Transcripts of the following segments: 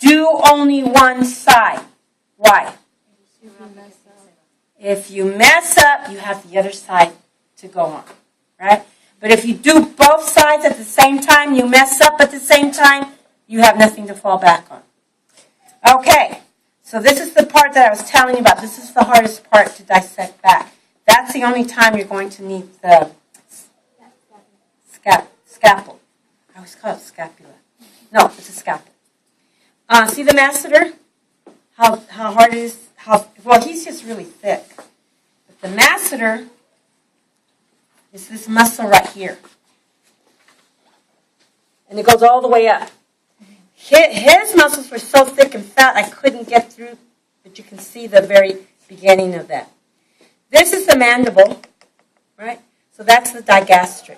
do only one side. Why? If you mess up, you have the other side to go on, right? But if you do both sides at the same time, you mess up at the same time, you have nothing to fall back on. Okay, so this is the part that I was telling you about. This is the hardest part to dissect back. That's the only time you're going to need the scalpel. I always call it scapula. No, it's a scalpel. See the masseter? How hard it is? Well, he's just really thick. But the masseter is this muscle right here. And it goes all the way up. His muscles were so thick and fat I couldn't get through, but you can see the very beginning of that. This is the mandible, right? So that's the digastric.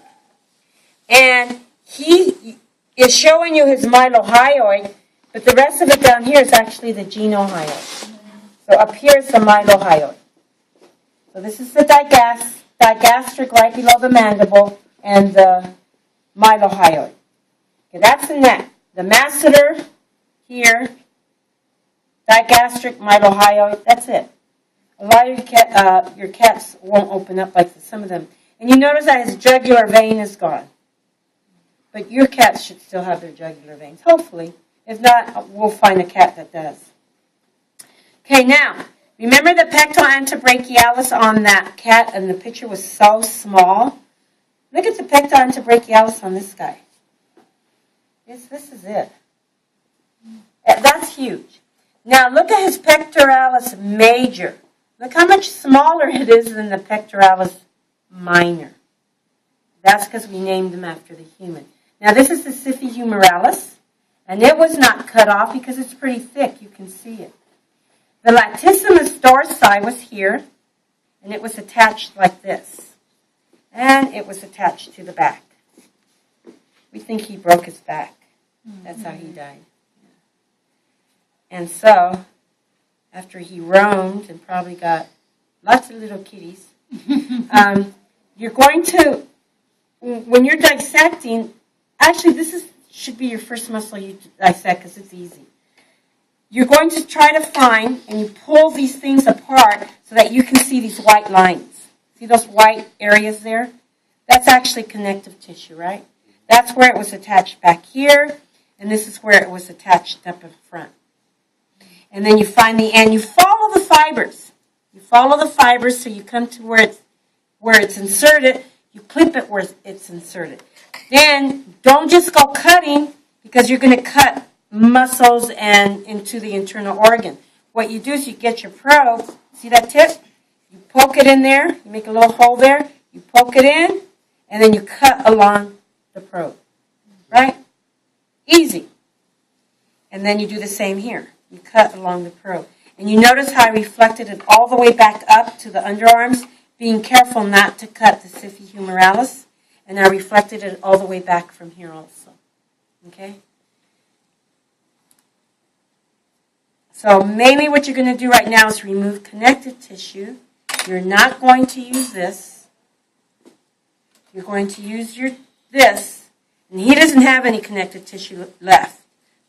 And he is showing you his mylohyoid, but the rest of it down here is actually the genohyoid. So up here is the mylohyoid. So this is the digastric right below the mandible and the mylohyoid. Okay, that's the neck. The masseter here, digastric, mylohyoid, that's it. A lot of your cats won't open up like some of them. And you notice that his jugular vein is gone. But your cats should still have their jugular veins, hopefully. If not, we'll find a cat that does. Okay, now, remember the pectoral antebrachialis on that cat, and the picture was so small? Look at the pectoral antebrachialis on this guy. This is it. That's huge. Now, look at his pectoralis major. Look how much smaller it is than the pectoralis minor. That's because we named him after the human. Now, this is the syphi humoralis, and it was not cut off because it's pretty thick. You can see it. The latissimus dorsi was here, and it was attached like this. And it was attached to the back. We think he broke his back. That's how he died. And so, after he roamed and probably got lots of little kitties, you're going to, when you're dissecting, actually this should be your first muscle you dissect because it's easy. You're going to try to find, and you pull these things apart so that you can see these white lines. See those white areas there? That's actually connective tissue, right? That's where it was attached back here, and this is where it was attached up in front. And then you find the end. You follow the fibers. You follow the fibers so you come to where it's inserted. You clip it where it's inserted. Then don't just go cutting because you're going to cut muscles and into the internal organ. What you do is you get your probe. See that tip? You poke it in there. You make a little hole there. You poke it in, and then you cut along the probe. Right? Easy. And then you do the same here. You cut along the probe. And you notice how I reflected it all the way back up to the underarms, being careful not to cut the syphi humoralis. And I reflected it all the way back from here also. Okay? So mainly what you're going to do right now is remove connective tissue. You're not going to use this. You're going to use this. And he doesn't have any connective tissue left.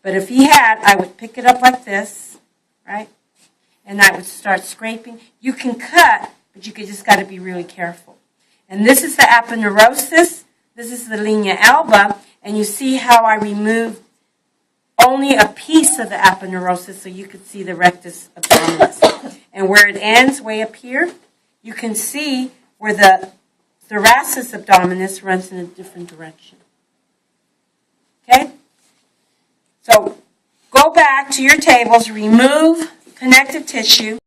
But if he had, I would pick it up like this, right? And I would start scraping. You can cut, but you just got to be really careful. And this is the aponeurosis. This is the linea alba. And you see how I removed only a piece of the aponeurosis so you could see the rectus abdominis. And where it ends, way up here, you can see where the thoracis abdominis runs in a different direction. Okay? So go back to your tables, remove connective tissue.